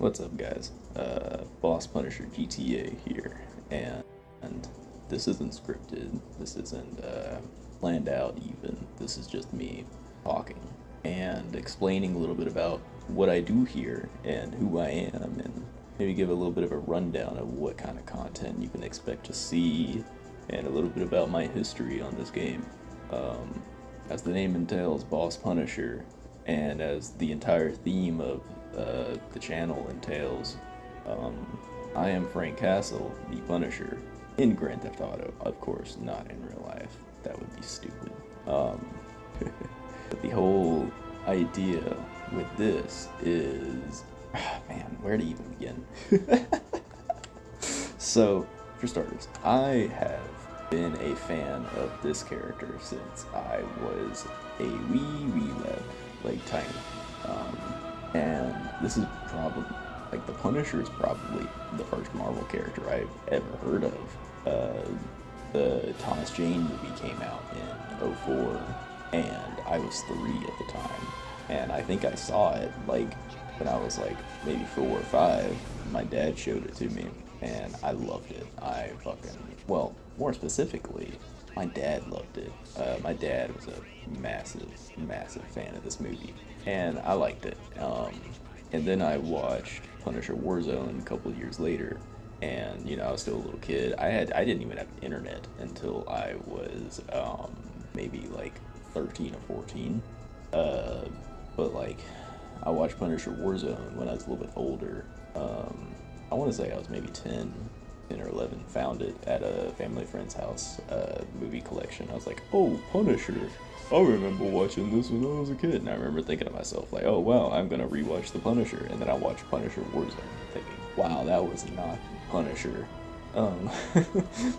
What's up, guys? Boss Punisher GTA here, and this isn't scripted, this isn't planned out even, this is just me talking and explaining a little bit about what I do here and who I am, and maybe give a little bit of a rundown of what kind of content you can expect to see, and a little bit about my history on this game. As the name entails, Boss Punisher, and as the entire theme of the channel entails, I am Frank Castle, the Punisher, in Grand Theft Auto. Of course, not in real life. That would be stupid. But the whole idea with this is, man, where to even begin? So, for starters, I have been a fan of this character since I was a wee lad, like tiny. And this is probably, like, the Punisher is probably the first Marvel character I've ever heard of. The Thomas Jane movie came out in '04, and I was 3 at the time. And I think I saw it, like, when I was, like, maybe 4 or 5. My dad showed it to me, and I loved it. Well, more specifically, my dad loved it. My dad was a massive fan of this movie, and I liked it. And then I watched Punisher Warzone a couple of years later, and I was still a little kid. I didn't even have internet until I was maybe like 13 or 14. But like, I watched Punisher Warzone when I was a little bit older. I want to say I was maybe 10 or 11, found it at a family friend's house, movie collection. I was like, oh, Punisher. I remember watching this when I was a kid. And I remember thinking to myself, like, oh, wow, I'm going to rewatch The Punisher. And then I watched Punisher Warzone, thinking, wow, that was not Punisher.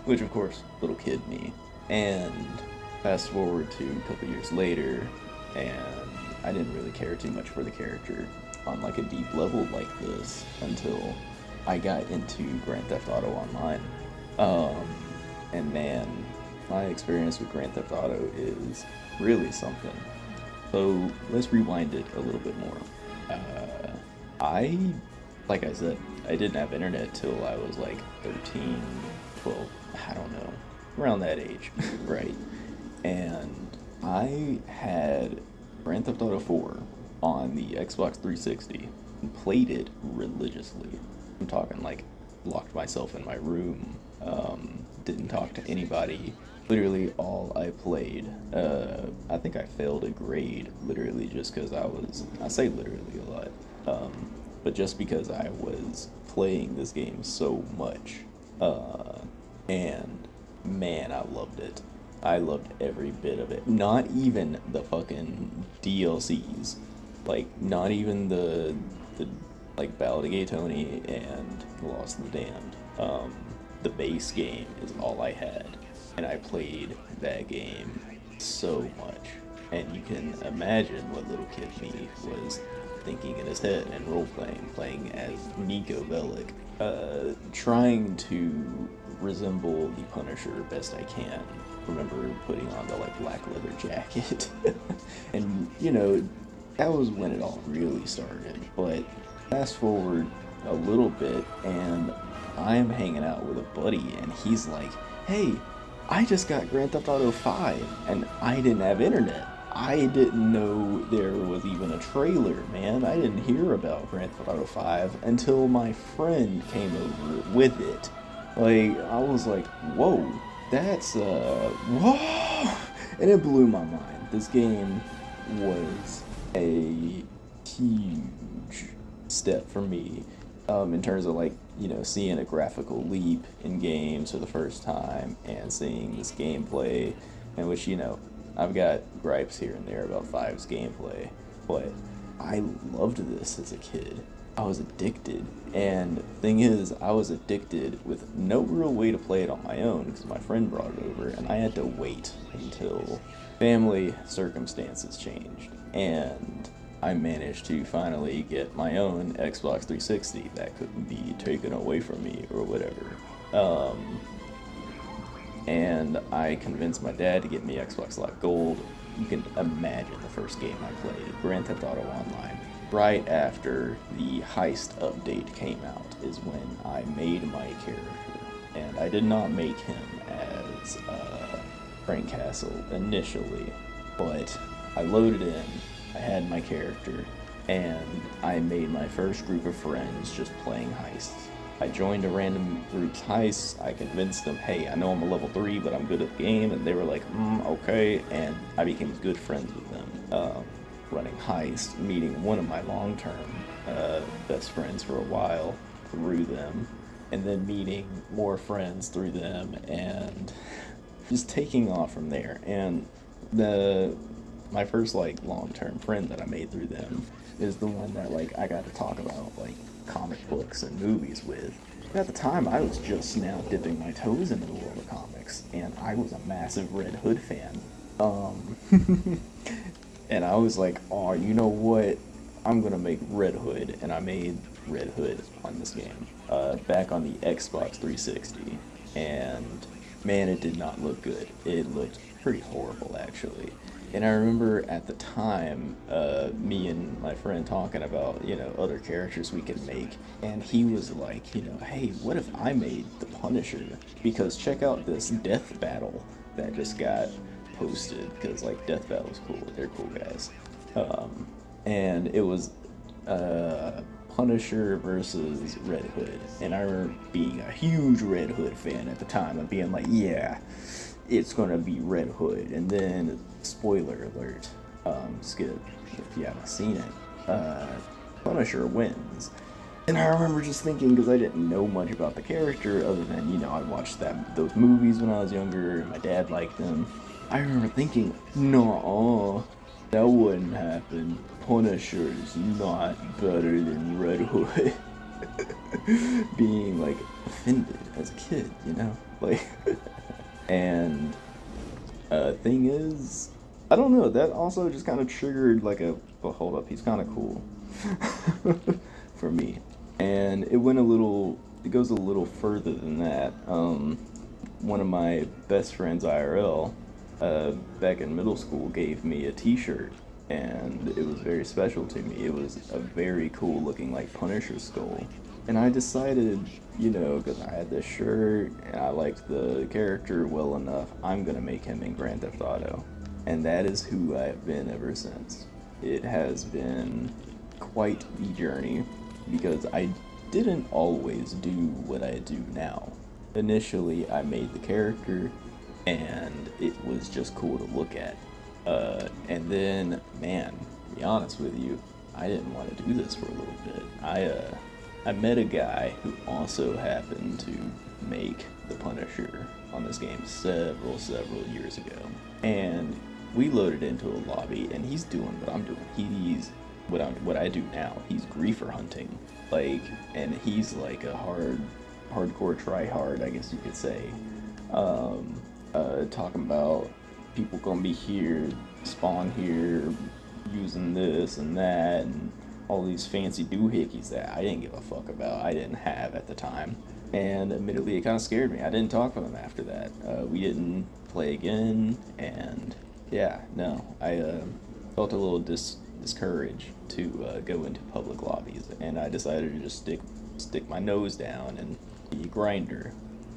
Which, of course, little kid me. And fast forward to a couple years later, and I didn't really care too much for the character on, like, a deep level like this until I got into Grand Theft Auto Online. And man, my experience with Grand Theft Auto is really something. So let's rewind it a little bit more. Like I said, I didn't have internet till I was like 13, 12, I don't know, around that age, right? And I had Grand Theft Auto 4 on the Xbox 360 and played it religiously. I'm talking like locked myself in my room, didn't talk to anybody. Literally all I played, I think I failed a grade literally just because I say literally a lot, but just because I was playing this game so much, and man, I loved it. I loved every bit of it. Not even the fucking DLCs, like not even the like Ballad of Gay Tony and Lost and the Damned. The base game is all I had, and I played that game so much. And you can imagine what little kid me was thinking in his head and playing as Nico Bellic, trying to resemble the Punisher best I can. Remember putting on the like black leather jacket, and that was when it all really started. But fast forward a little bit, and I'm hanging out with a buddy, and he's like, hey, I just got Grand Theft Auto 5, and I didn't have internet. I didn't know there was even a trailer, man. I didn't hear about Grand Theft Auto 5 until my friend came over with it. Like, I was like, whoa, that's, whoa! And it blew my mind. This game was a huge step for me, in terms of like, seeing a graphical leap in games for the first time and seeing this gameplay, in which, I've got gripes here and there about 5's gameplay, but I loved this as a kid. I was addicted, and the thing is, I was addicted with no real way to play it on my own because my friend brought it over, and I had to wait until family circumstances changed, and I managed to finally get my own Xbox 360 that couldn't be taken away from me or whatever. And I convinced my dad to get me Xbox Live Gold. You can imagine the first game I played, Grand Theft Auto Online. right after the heist update came out is when I made my character. And I did not make him as Frank Castle initially, but I loaded in, I had my character, and I made my first group of friends just playing heists. I joined a random group's heist. I convinced them, hey, I know I'm a level 3, but I'm good at the game, and they were like, okay, and I became good friends with them. Running heists, meeting one of my long-term best friends for a while through them, and then meeting more friends through them, and just taking off from there. And my first like long-term friend that I made through them is the one that like I got to talk about like comic books and movies with. At the time, I was just now dipping my toes into the world of comics, and I was a massive Red Hood fan. And I was like, oh, you know what? I'm gonna make Red Hood, and I made Red Hood on this game, back on the Xbox 360, and man, it did not look good. It looked pretty horrible, actually. And I remember at the time, me and my friend talking about, other characters we could make, and he was like, hey, what if I made the Punisher? Because check out this death battle that just got posted, because like death battle's cool, they're cool guys. And it was Punisher versus Red Hood, and I remember being a huge Red Hood fan at the time and being like, yeah, it's gonna be Red Hood. And then, spoiler alert, skip if you haven't seen it, Punisher wins. And I remember just thinking, because I didn't know much about the character other than, I watched those movies when I was younger and my dad liked them. I remember thinking, no, that wouldn't happen. Punisher's not better than Red Hood. Being like offended as a kid, like. And thing is, I don't know, that also just kind of triggered like well, hold up, he's kind of cool for me. And it goes a little further than that. One of my best friends IRL, back in middle school, gave me a t-shirt, and it was very special to me. It was a very cool looking like Punisher skull. And I decided, because I had this shirt and I liked the character well enough, I'm going to make him in Grand Theft Auto. And that is who I've been ever since. It has been quite the journey, because I didn't always do what I do now. Initially, I made the character, and it was just cool to look at. And then, man, to be honest with you, I didn't want to do this for a little bit. I met a guy who also happened to make the Punisher on this game several years ago. And we loaded into a lobby, and he's doing what I'm doing. He's what I do now. He's griefer hunting. And he's like a hardcore try-hard, I guess you could say. Talking about people gonna be here, spawn here, using this and that, and all these fancy doohickeys that I didn't give a fuck about, I didn't have at the time. And admittedly, it kind of scared me. I didn't talk to him after that. We didn't play again, and yeah, no, I felt a little discouraged to go into public lobbies, and I decided to just stick my nose down and be a grinder.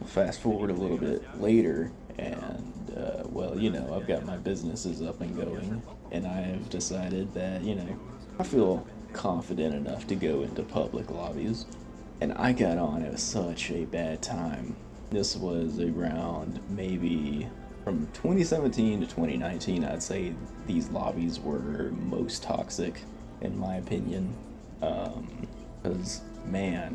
Fast forward a little bit later, and well, I've got my businesses up and going, and I've decided that, I feel confident enough to go into public lobbies. And I got on at such a bad time. This was around maybe from 2017 to 2019, I'd say these lobbies were most toxic, in my opinion. Because, man,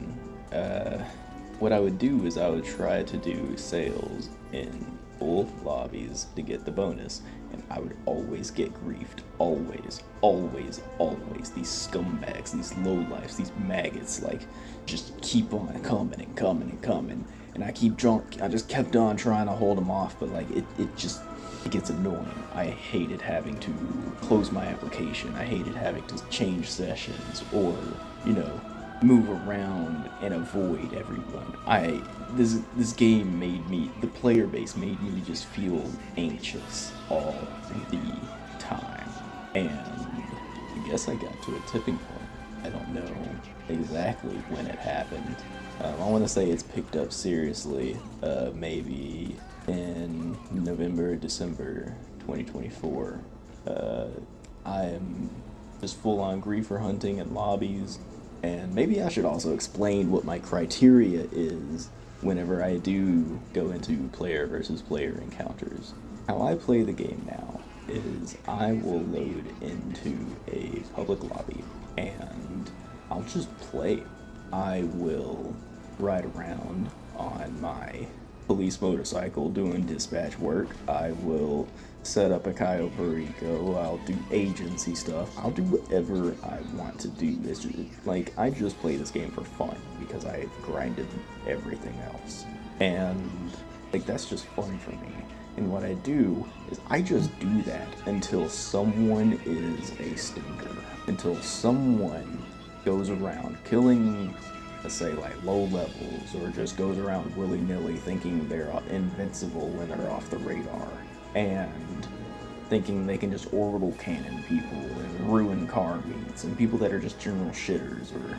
what I would do is I would try to do sales in full lobbies to get the bonus, and I would always get griefed. Always. These scumbags, these lowlifes, these maggots, just keep on coming and coming and coming. And I just kept on trying to hold them off, but it gets annoying. I hated having to close my application. I hated having to change sessions or, move around and avoid everyone. This game made me, the player base made me just feel anxious all the time. And I guess I got to a tipping point I don't know exactly when it happened. I want to say it's picked up seriously, maybe in November, December 2024. I am just full-on griefer hunting in lobbies, and maybe I should also explain what my criteria is whenever I do go into player versus player encounters. How I play the game now is I will load into a public lobby and I'll just play. I will ride around on my police motorcycle doing dispatch work. I will set up a Cayo burrito. I'll do agency stuff. I'll do whatever I want to do. It's just, like, I just play this game for fun because I've grinded everything else. And, like, that's just fun for me. And what I do is I just do that until someone is a stinker. Until someone goes around killing, let's say, like, low levels, or just goes around willy-nilly thinking they're invincible when they're off the radar, and thinking they can just orbital cannon people and ruin car meets, and people that are just general shitters, or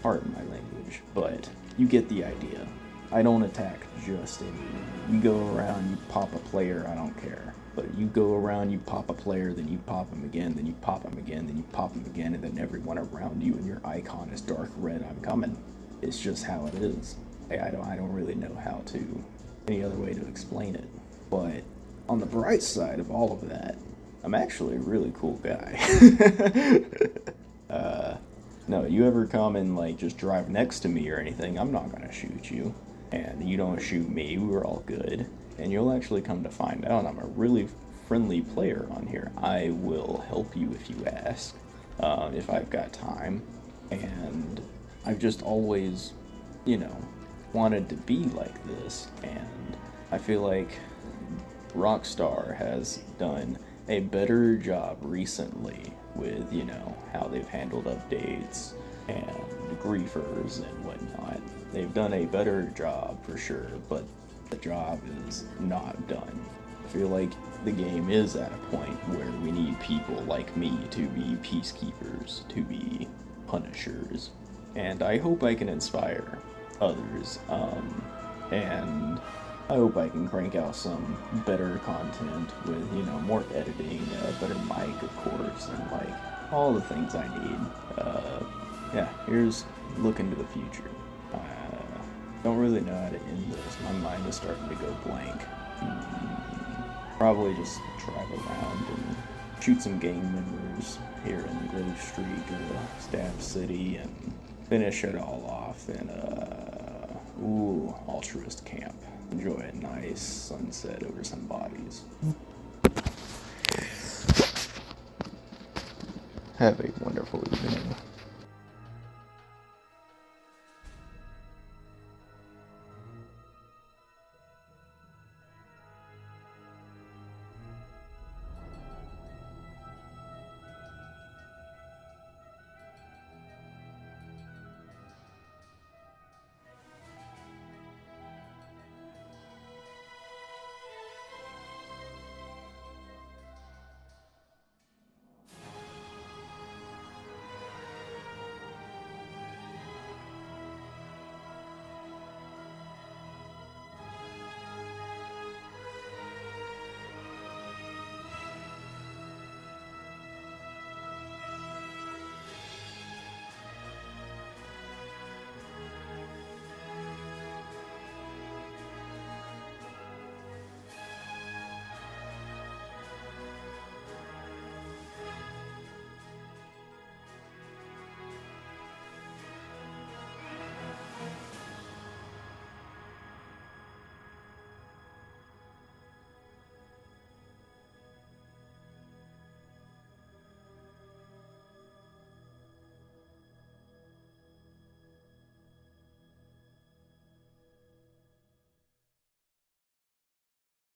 pardon my language, but you get the idea. I don't attack just anyone. You go around, you pop a player, I don't care. But you go around, you pop a player, then you pop him again, then you pop him again, then you pop him again, and then everyone around you and your icon is dark red, I'm coming. It's just how it is. I don't really know how to, any other way to explain it. But on the bright side of all of that, I'm actually a really cool guy. No, you ever come and, like, just drive next to me or anything, I'm not gonna shoot you. And you don't shoot me, we're all good. And you'll actually come to find out I'm a really friendly player on here. I will help you if you ask, if I've got time. And I've just always, you know, wanted to be like this. And I feel like Rockstar has done a better job recently with, you know, how they've handled updates and griefers and whatnot. They've done a better job for sure, but the job is not done. I feel like the game is at a point where we need people like me to be peacekeepers, to be punishers, and I hope I can inspire others, and I hope I can crank out some better content with, you know, more editing, a better mic, of course, and, like, all the things I need. Yeah, here's looking to the future. Don't really know how to end this. My mind is starting to go blank. Probably just drive around and shoot some gang members here in Grove Street or Stab City and finish it all off in Altruist Camp. Enjoy a nice sunset over some bodies. Have a wonderful evening.